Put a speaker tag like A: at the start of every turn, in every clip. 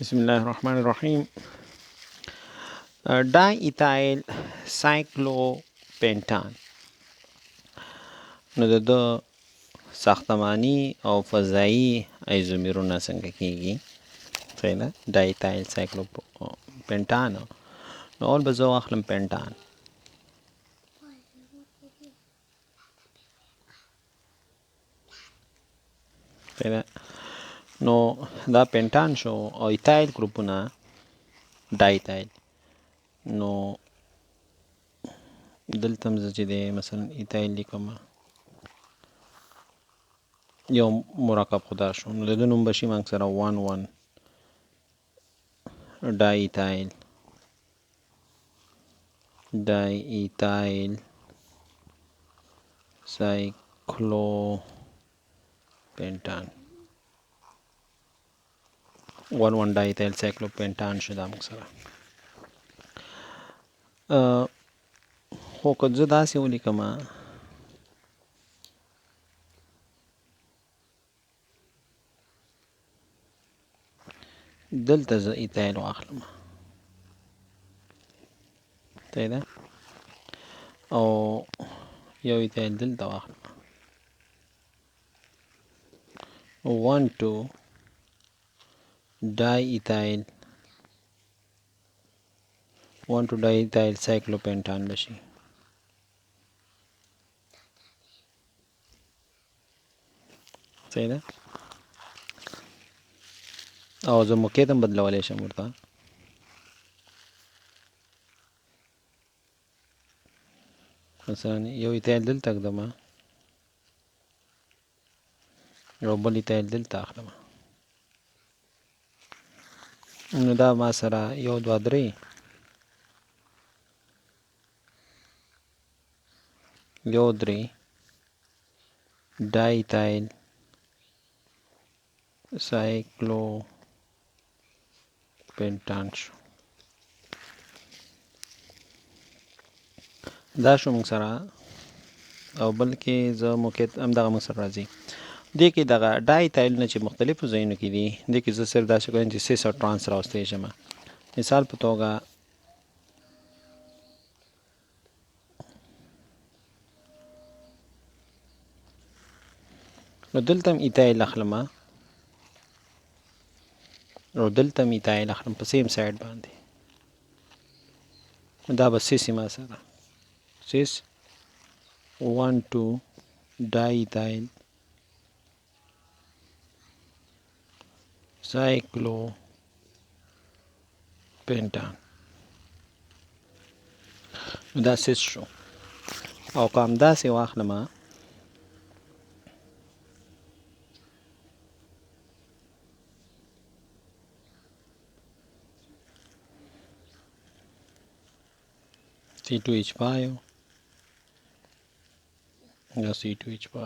A: بسم الله الرحمن الرحیم. ډای ایتایل سایکلو پینټان نو د ساختمانی او فضایی ایزومیرونه څنګه کیږي؟ صحیح ده. ډای ایتایل سایکلو پینټان نو اول به زه واخلم پینټان. صحیح ده. نو دا پینټان شو او ایتایل ګروپونه ډای ایتایل. نو دلته هم زه چې دی مثلا ایتایل لیکم، یو مرکب خدا شو نو د ده نوم به شي موږ سره 1 ډای ایتایل سایکلو پینټان 1 ډای ایتایل سایکلو پینټان شو دا موږ سره. خو که زه داسې ولیکم دلته زه ایتایل واخلم، صحیح ده، او یو ایتایل دلته واخلم 1 ډای ایتایل سایکلو پینټان بشي. صحیح ده. او زه موقعیت هم بدلولی شم ورته. مثلا یو ایتایل دلته ږدم او بل ایتایل دلته اخلم، نو دا ما سره 1 2 3 ډای ایتایل سایکلو پینټان شو. دا شو موږ سره. او بلکې زه موقعیت هم دغه موږ سره راځي. دې کې دغه ډای ایتایلونه چې مختلفو ځایونو کې دي، دې کې زه صرف داسې کوم چې سیس او ټرانس راوستی شم. مثال په توګه نو دلته هم ایتایل اخلم او دلته هم ایتایل اخلم په سیم سایډ باندې. دا به سیس ما سره سیس 1 2 ډای ایتایل سایکلو پینټان. نو دا سیس شو. او که همداسې واخلم C2H5 یا C2H5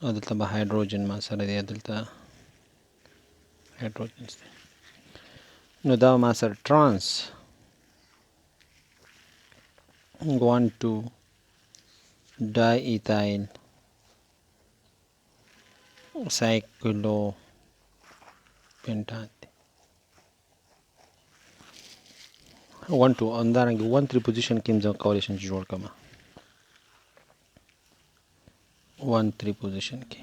A: او دلته به هایدروجن ما سره دی، دلته هایدروجن دی. نو دا ما سره ټرانس 1 2 ډای ایتایل سایکلو پینټان دی. 1 2 همدارنګه 1 3 پوزیشن کې هم زه کولی شم چې جوړ کړم. 1 3 پوزیشن کې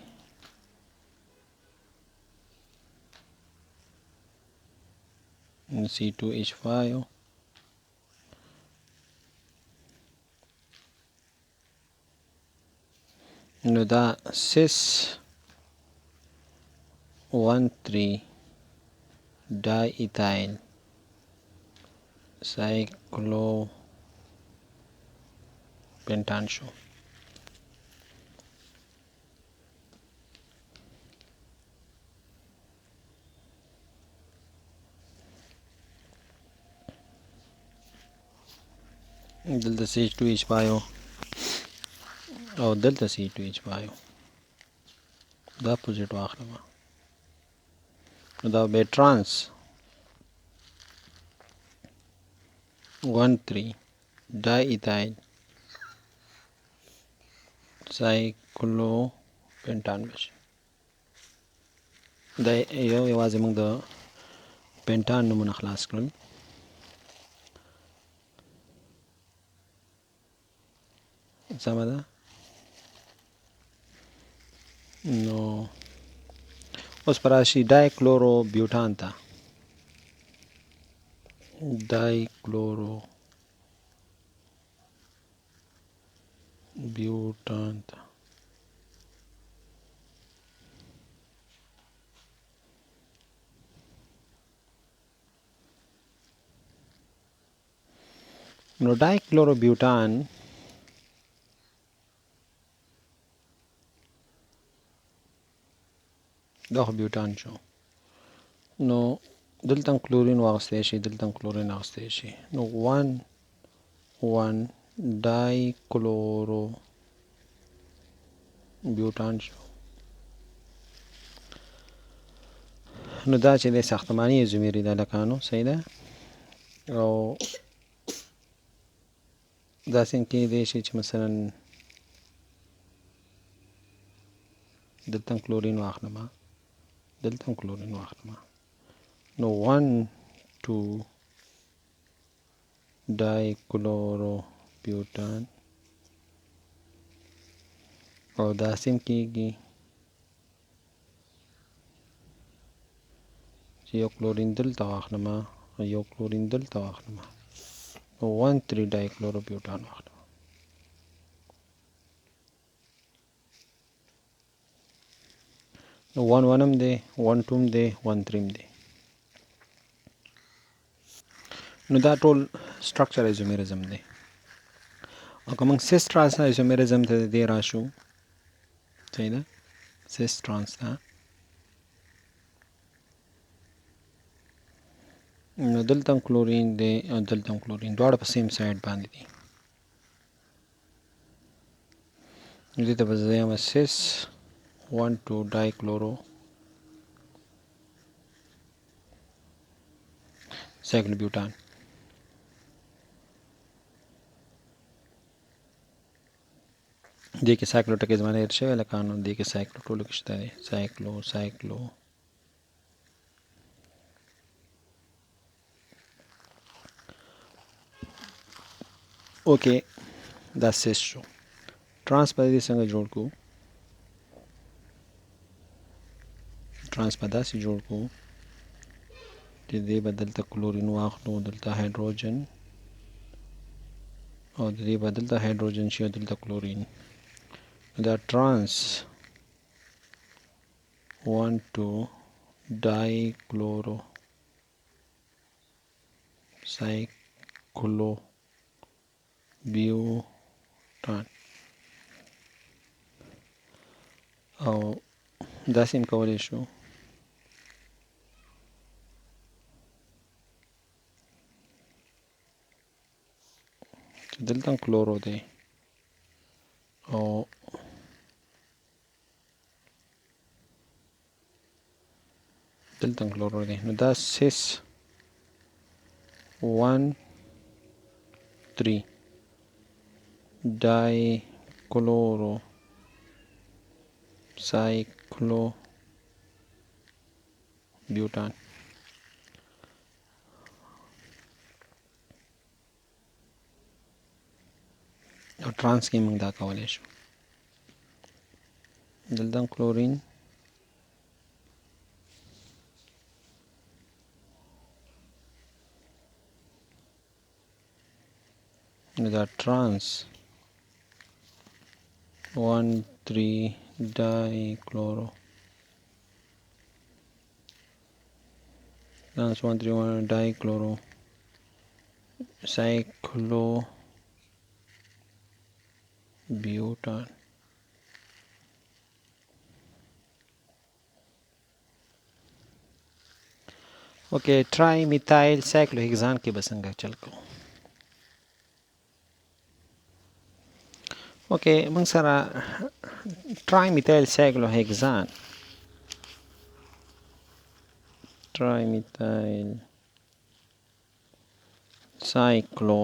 A: C2H5 نو دا 6 1 3 ډای ایتایل سایکلو پینټان شو. دلته C2H5 او دلته C2H5 دا پوزیټ واخلم نو دا به ټرانس 1 3 ډای ایتایل سایکلو پینټان بشي. دا یوازې موږ د پینټان نومونه خلاص کړل. سمه ده. نو اوس پر راشي ډای کلورو بیوټان ته. ډای کلورو بیوټان ته نو ډای کلورو بیوټان دا خو بیوټان شو. نو دلته کلورین واغستی شي، دلته کلورین واغستی شي. نو 1 ډای کلورو بیوټان شو. نو دا چې د ساختماني ایزوميري د الکانو صحیح ده. او داسې کېدای شي چې مثلا دلته کلورین واخلم، دلته کلورین واخلم. نو 1 2 ډای کلورو بیوټان او داسې کېږي چې یو کلورین دلته واخلم او یو کلورین دلته واخلم. نو 1 3 ډای کلورو بیوټان واخلم. نو 1 1 هم دی، 1 2 هم دی، 1 3 هم دی. نو دا ټول سټرکچر ایزومیرزم دی. او که موږ سیس ټرانس ایزومیرزم ته دې راشو، صحیح ده، سیس ټرانس ته، نو دلته هم کلورین دی او دلته هم کلورین، دواړه په سیم سایډ باندې دي. دې ته به زه یم سیس 1 2 ډای کلورو سايكلو بيوتان. دې کې سايکلو ټکي زمانه هېر شوی الکانو، دې کې سايکلو ټولو کې شته دی. سايکلو اوکې. دا سیس شو. ټرانس په دې څنګه جوړ کړو؟ ټرانس په داسې جوړ کړو چې دې به دلته کلورین واخلو، دلته هایدروجن، او دې به دلته هایدروجن شي او دلته کلورین. دا ټرانس 1 2 ډای کلورو سايکلو بیوټان. او داسې هم کولی شو چې دلته هم کلورو دی او دلته هم کلورو دی. نو دا سیس 1 3 ډای کلورو سايکلو بیوټان. او ټرانس کې موږ دا کولی شو. دلته کلورین، نو دا ټرانس 1 3 ډای کلورو ټرانس 1 3 1 ډای کلورو سايکلو بیوټان. اوکې، ټرای میتایل سايکلو هیگزان کې به څنګه چل کوو؟ اوکې، موږ سره ټرای میتایل سايکلو هیگزان، ټرای میتایل سايکلو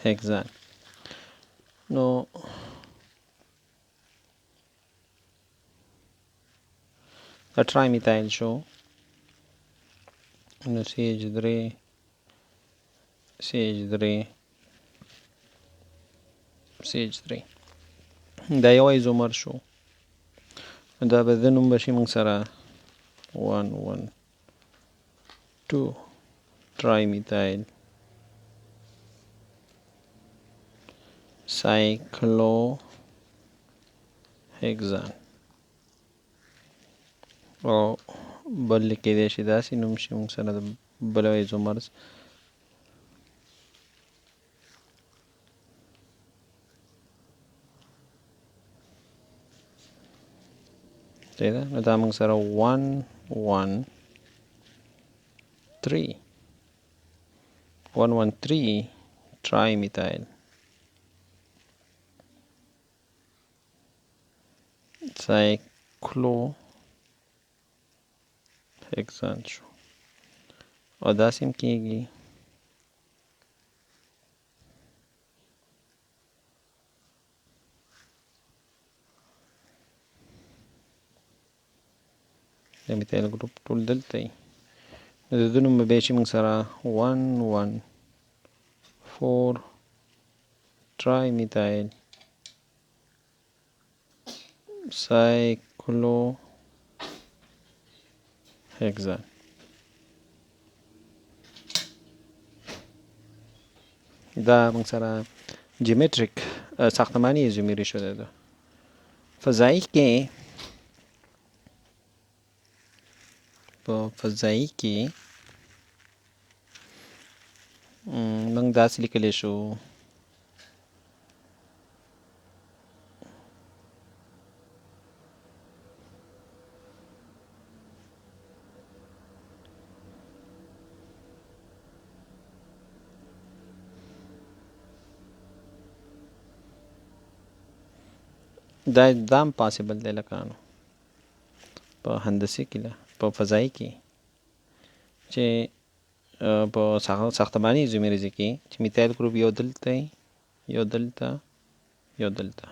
A: هیگزان. نو ټرای میتایل شو نو CH3 CH3 دا یو ایزومر شو دا به د نوم بشي موږ سره 1,1,2 ټرای میتایل سايكلو هيكسان او بل کېدای شي داسې نوم شي موږ سره د بل ایزومرز صحیح ده نو دا موږ سره 113 ټرای میتایل سايكلو هيكسان شو او داسې هم کېږي د میتایل ګروپ ټول دلته وي نو د ده نوم به بیا شي موږ سره 1,1,4 ټرای میتایل سايكلو هيكسان دا موږ سره جیومټریک ساختماني ایزوميري شده ده فضایی کې موږ داسې لیکلی شو دا هم پاسبل دی لکه په هندسي کې په فضایي کې چې په ساختماني ایزومیریزي کې چې میتایل ګروپ یو دلته یو دلته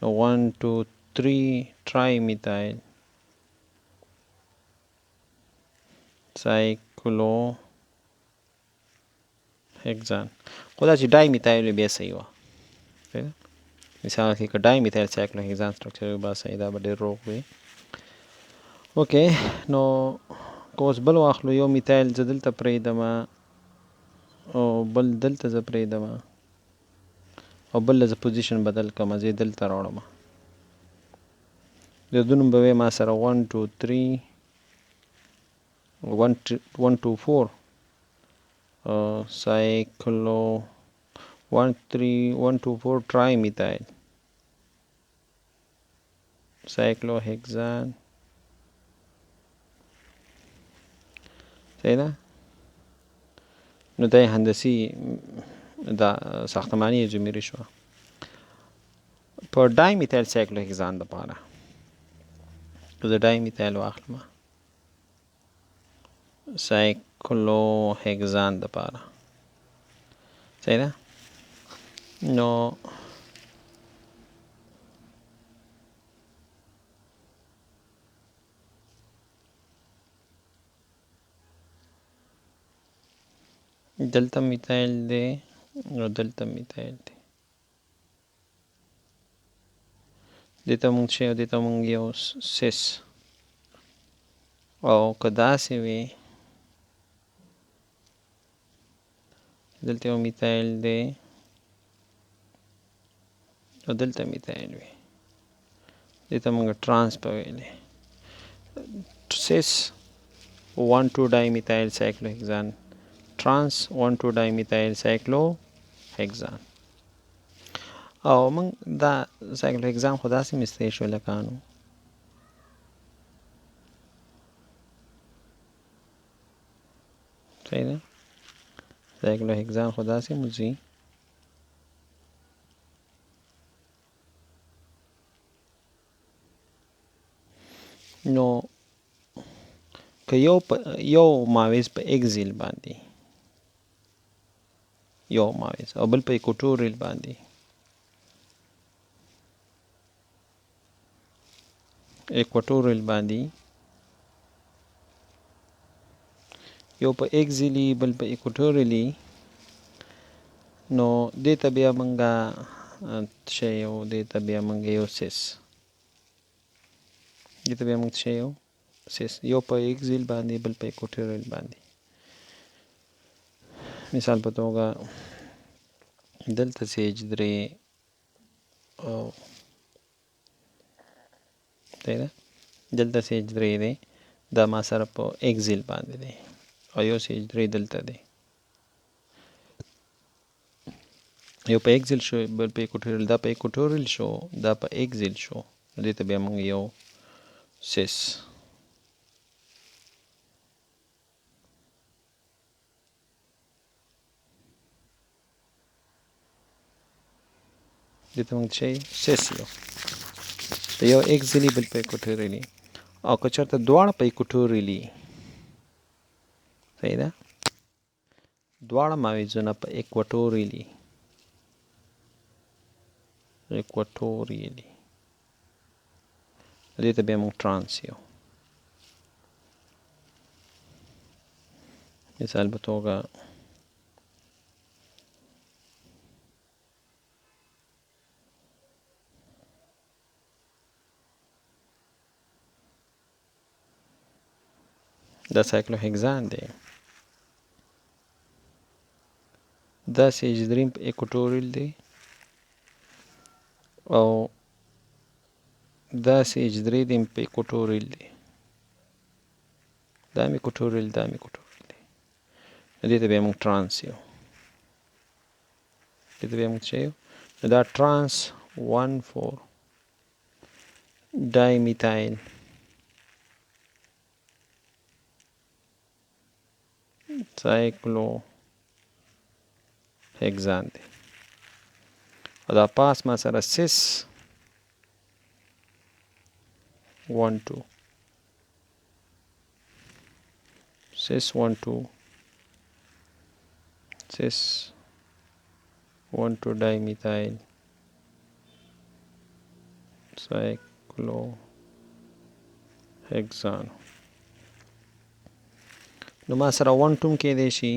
A: 1 2 3 ټرای میتایل سايكلو هيكسان خو دا چې ډای میتایل بیا صحیح وه مثال کې که ډای میتایل سايكلو هيكسان سټرکچر وي با صحیح دا به ډېر روغ وي اوکې نو که اوس بل واخلو یو میتایل زه دلته پرېږدمه او بل دلته زه پرېږدمه او بل زه پوزیشن بدل کړم زه یې دلته راوړم د ده نوم به وی ما سره 1 2 3 1 2 4 سايكلو 1 2 4 ټرای میتایل سايكلو هيكسان صحیح ده نو دا هندسي دا ساختماني ایزومیري شوه په ډای میتایل سايكلو هيكسان دپاره که زه ډای میتایل واخلم سايكلو هيكسان دپاره صحیح ده نو دلته میتایل دی او دلته میتایل دی دته مونږ شی او دته مونږ یو سیس او که داسې وي دلته یو میتایل دی او دلته میتایل وي دته مونږ ټرانس په ویلې سیس 1 2 ډای میتایل سايكلو هيكسان trans 1 2 dimethyl cyclohexane او موږ دا cyclohexane خو داسې مستې شو لکانو صحیح ده cyclohexane خو داسې موځي نو که یو ماویز په اگزیل باندې یو ماویز او بل په ایکوټوریل باندې ایکوټوریل باندې یو په ایکزیلی بل په ایکوټوریلی، نو دې ته بیا مونږه څه یو دې ته بیا مونږ یو سیس، دې ته بیا مونږ څه یو سیس، یو په ایکزیل باندې بل په ایکوټوریل باندې. مثال په توګه دلته سیج درې او دلته سیج درې دی، دا ما سره په ایکزیل باندې دی، او یو سیج درې دلته دی، یو په ایکزیل شو بل په ایکوټوریل، دا په ایکوټوریل شو دا په ایکزیل شو، دې ته بیا موږ یو سیس. دې ته موږ څه سیس یو په یو ایکزیلی بل په ایکوټوریلی، او که چېرته دواړه په ایکوټوریلی، صحیح ده، دواړه ماویزونه په ایکوټوریلی دې ته بیا موږ ټرانس یو. مثال په توګه دا سایکلو هیگزان دی، دا سیج دریم په ایکوټوریل دی، او دا سیج درې دیم په ایکوټوریل دی، دا مې ایکوټوریل دا مې ایکوټوریل دی، دې ته بیا موږ ټرانس یو، دې ته بیا موږ څه یو، دا ټرانس 1,4 ډای میتایل سایکلو هیگزان دی، او دا پاس ما سره سیس 1,2 سیس 1,2 سیس 1,2 ډای میتایل سایکلو هیگزان. نو ما سره 1,2 کې دی شي،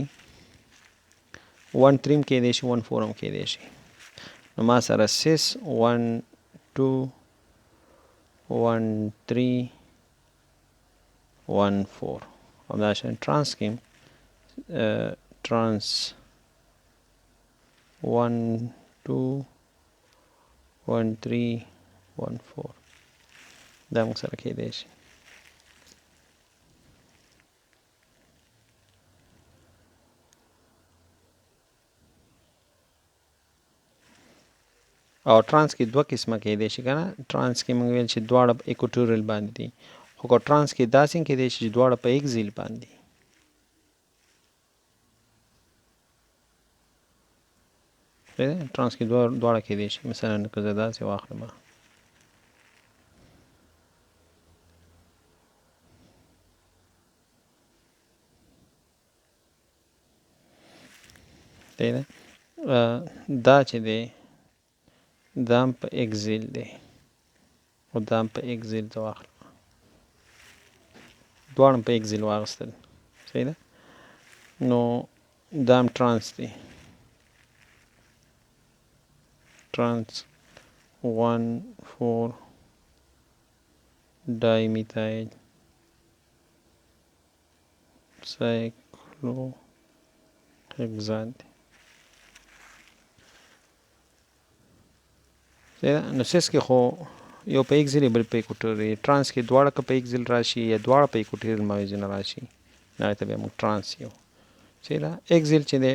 A: 1,3 کې دی شي، 1,4 هم کې دی شي، نو ما سره 6 1,2 1,3 1,4 همداشان ټرانس کې ټرانس 1,2 1,3 1,4 دا موږ سره کې دی شي. او ټرانس کې دوه قسمه کېدای شي که نه، ټرانس کې موږ ویل چې دواړه په ایکوټوریل باندې دي، خو که ټرانس کې داسې کېدای شي چې دواړه په ایکزیل باندې دي. ټرانس کې دواړه کېدای شي، مثلا که زه داسې واخلم، دا چې دی دا هم په ایکزیل دی او دا هم په ایکزیل ته واخلم، دواړه هم په ایکزیل واخیستل، صحیح ده، نو دا هم ټرانس دی، ټرانس 1,4 ډای میتایل سایکلو هیگزان دی. نو سیس کې خو یو په ایکزیل بل په ایکوټوریل، ټرانس کې دواړه که په ایکزیل راشي یا دواړه په ایکوټوریل موازونه راشي، هغې ته بیا موږ ټرانس یو. صحیح ده، ایکزیل چې دی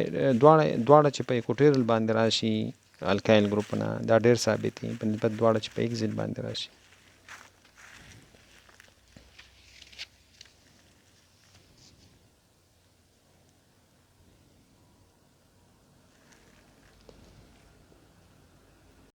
A: دواړه چې په ایکوټوریل باندې راشي الکایل ګروپونه دا ډېر ثابت دي په نسبت دواړه چې په ایکزیل باندې راشي.